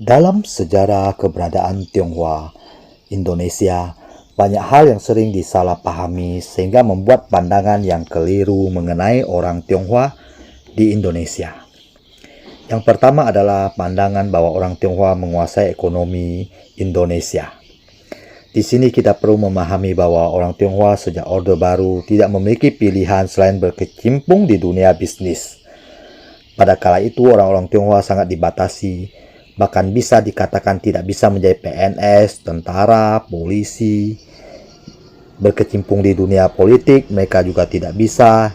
Dalam sejarah keberadaan Tionghoa Indonesia, banyak hal yang sering disalahpahami sehingga membuat pandangan yang keliru mengenai orang Tionghoa di Indonesia. Yang pertama adalah pandangan bahwa orang Tionghoa menguasai ekonomi Indonesia. Di sini kita perlu memahami bahwa orang Tionghoa sejak Orde Baru tidak memiliki pilihan selain berkecimpung di dunia bisnis. Pada kala itu orang-orang Tionghoa sangat dibatasi, bahkan bisa dikatakan tidak bisa menjadi PNS, tentara, polisi. Berkecimpung di dunia politik mereka juga tidak bisa,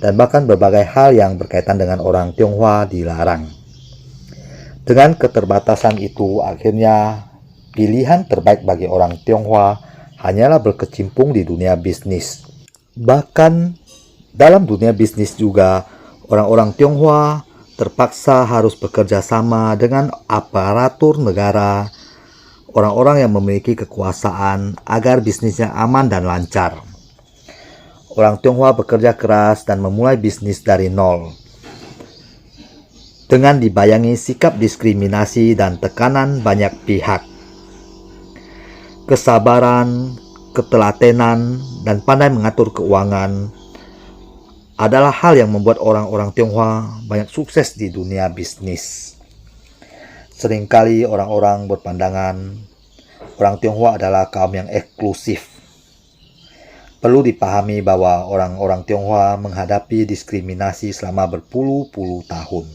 dan bahkan berbagai hal yang berkaitan dengan orang Tionghoa dilarang. Dengan keterbatasan itu, akhirnya pilihan terbaik bagi orang Tionghoa hanyalah berkecimpung di dunia bisnis. Bahkan dalam dunia bisnis juga, orang-orang Tionghoa terpaksa harus bekerja sama dengan aparatur negara, orang-orang yang memiliki kekuasaan agar bisnisnya aman dan lancar. Orang Tionghoa bekerja keras dan memulai bisnis dari nol, dengan dibayangi sikap diskriminasi dan tekanan banyak pihak. Kesabaran, ketelatenan, dan pandai mengatur keuangan adalah hal yang membuat orang-orang Tionghoa banyak sukses di dunia bisnis. Seringkali orang-orang berpandangan orang Tionghoa adalah kaum yang eksklusif. Perlu dipahami bahwa orang-orang Tionghoa menghadapi diskriminasi selama berpuluh-puluh tahun.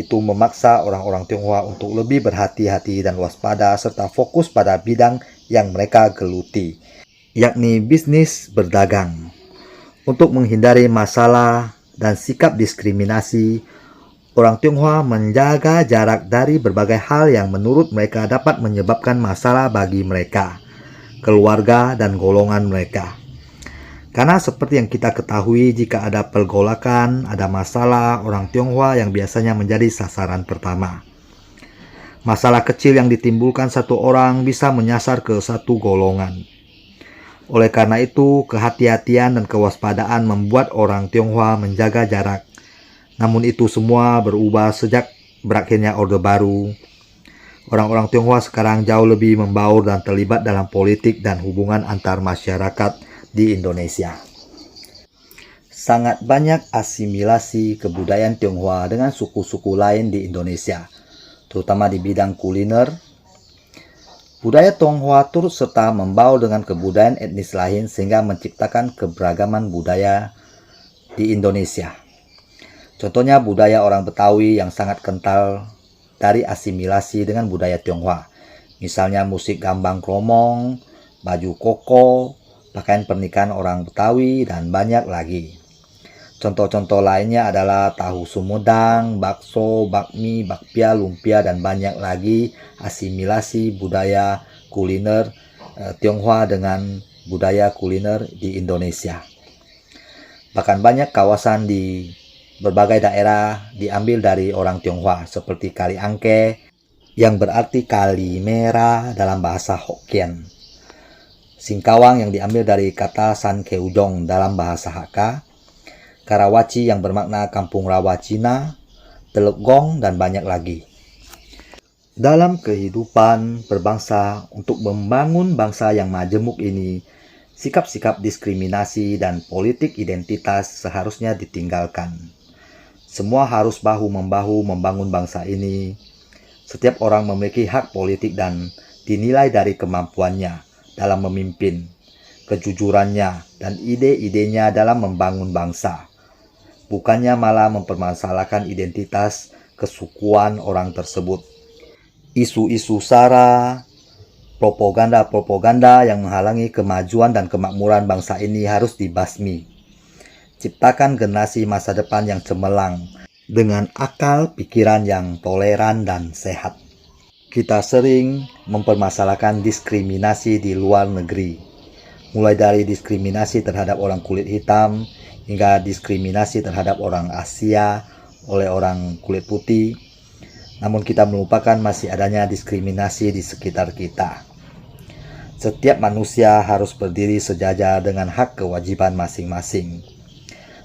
Itu memaksa orang-orang Tionghoa untuk lebih berhati-hati dan waspada serta fokus pada bidang yang mereka geluti, yakni bisnis berdagang. Untuk menghindari masalah dan sikap diskriminasi, orang Tionghoa menjaga jarak dari berbagai hal yang menurut mereka dapat menyebabkan masalah bagi mereka, keluarga, dan golongan mereka. Karena seperti yang kita ketahui, jika ada pergolakan, ada masalah, orang Tionghoa yang biasanya menjadi sasaran pertama. Masalah kecil yang ditimbulkan satu orang bisa menyasar ke satu golongan. Oleh karena itu, kehati-hatian dan kewaspadaan membuat orang Tionghoa menjaga jarak. Namun itu semua berubah sejak berakhirnya Orde Baru. Orang-orang Tionghoa sekarang jauh lebih membaur dan terlibat dalam politik dan hubungan antar masyarakat di Indonesia. Sangat banyak asimilasi kebudayaan Tionghoa dengan suku-suku lain di Indonesia, terutama di bidang kuliner. Budaya Tionghoa turut serta membaur dengan kebudayaan etnis lain sehingga menciptakan keberagaman budaya di Indonesia. Contohnya budaya orang Betawi yang sangat kental dari asimilasi dengan budaya Tionghoa. Misalnya musik gambang kromong, baju koko, pakaian pernikahan orang Betawi, dan banyak lagi. Contoh-contoh lainnya adalah tahu sumedang, bakso, bakmi, bakpia, lumpia, dan banyak lagi asimilasi budaya kuliner Tionghoa dengan budaya kuliner di Indonesia. Bahkan banyak kawasan di berbagai daerah diambil dari orang Tionghoa, seperti Kali Angke yang berarti kali merah dalam bahasa Hokkien, Singkawang yang diambil dari kata San Keujong dalam bahasa Hakka, Karawaci yang bermakna kampung rawa Cina, Teluk Gong, dan banyak lagi. Dalam kehidupan berbangsa, untuk membangun bangsa yang majemuk ini, sikap-sikap diskriminasi dan politik identitas seharusnya ditinggalkan. Semua harus bahu-membahu membangun bangsa ini. Setiap orang memiliki hak politik dan dinilai dari kemampuannya dalam memimpin, kejujurannya, dan ide-idenya dalam membangun bangsa. Bukannya malah mempermasalahkan identitas kesukuan orang tersebut. Isu-isu SARA, propaganda-propaganda yang menghalangi kemajuan dan kemakmuran bangsa ini harus dibasmi. Ciptakan generasi masa depan yang cemerlang, dengan akal pikiran yang toleran dan sehat. Kita sering mempermasalahkan diskriminasi di luar negeri, mulai dari diskriminasi terhadap orang kulit hitam, hingga diskriminasi terhadap orang Asia oleh orang kulit putih. Namun kita melupakan masih adanya diskriminasi di sekitar kita. Setiap manusia harus berdiri sejajar dengan hak kewajiban masing-masing.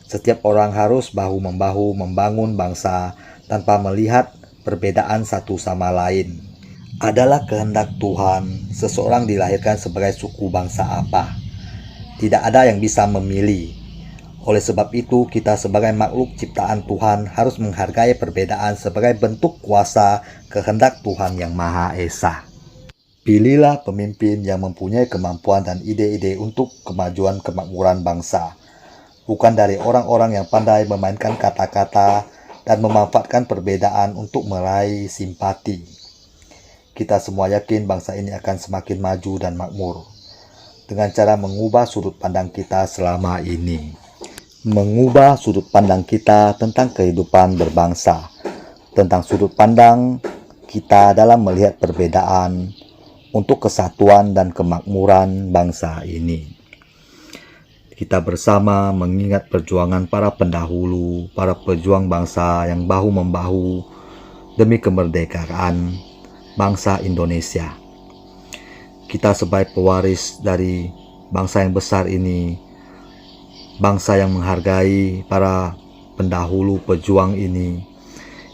Setiap orang harus bahu-membahu membangun bangsa tanpa melihat perbedaan satu sama lain. Adalah kehendak Tuhan seseorang dilahirkan sebagai suku bangsa apa. Tidak ada yang bisa memilih. Oleh sebab itu, kita sebagai makhluk ciptaan Tuhan harus menghargai perbedaan sebagai bentuk kuasa kehendak Tuhan yang Maha Esa. Pilihlah pemimpin yang mempunyai kemampuan dan ide-ide untuk kemajuan kemakmuran bangsa, bukan dari orang-orang yang pandai memainkan kata-kata dan memanfaatkan perbedaan untuk meraih simpati. Kita semua yakin bangsa ini akan semakin maju dan makmur dengan cara mengubah sudut pandang kita selama ini. Mengubah sudut pandang kita tentang kehidupan berbangsa, tentang sudut pandang kita dalam melihat perbedaan untuk kesatuan dan kemakmuran bangsa ini. Kita bersama mengingat perjuangan para pendahulu, para pejuang bangsa yang bahu-membahu demi kemerdekaan bangsa Indonesia. Kita sebagai pewaris dari bangsa yang besar ini, bangsa yang menghargai para pendahulu pejuang ini,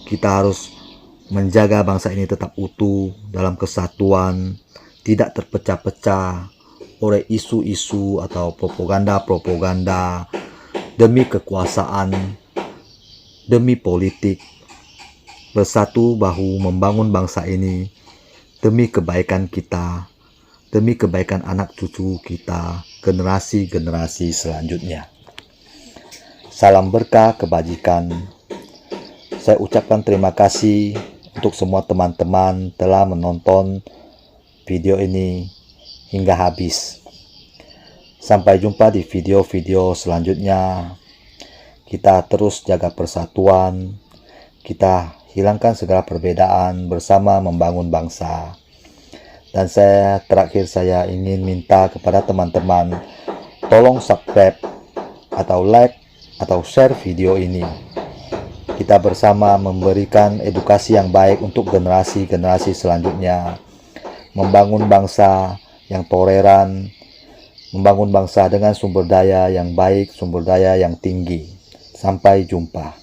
kita harus menjaga bangsa ini tetap utuh dalam kesatuan, tidak terpecah-pecah oleh isu-isu atau propaganda-propaganda demi kekuasaan, demi politik. Bersatu bahu membangun bangsa ini demi kebaikan kita, demi kebaikan anak cucu kita, generasi-generasi selanjutnya. Salam berkah kebajikan. Saya ucapkan terima kasih untuk semua teman-teman telah menonton video ini hingga habis. Sampai jumpa di video-video selanjutnya. Kita terus jaga persatuan. Kita hilangkan segala perbedaan bersama membangun bangsa. Dan terakhir saya ingin minta kepada teman-teman, tolong subscribe atau like atau share video ini. Kita bersama memberikan edukasi yang baik untuk generasi-generasi selanjutnya. Membangun bangsa yang toleran, membangun bangsa dengan sumber daya yang baik, sumber daya yang tinggi. Sampai jumpa.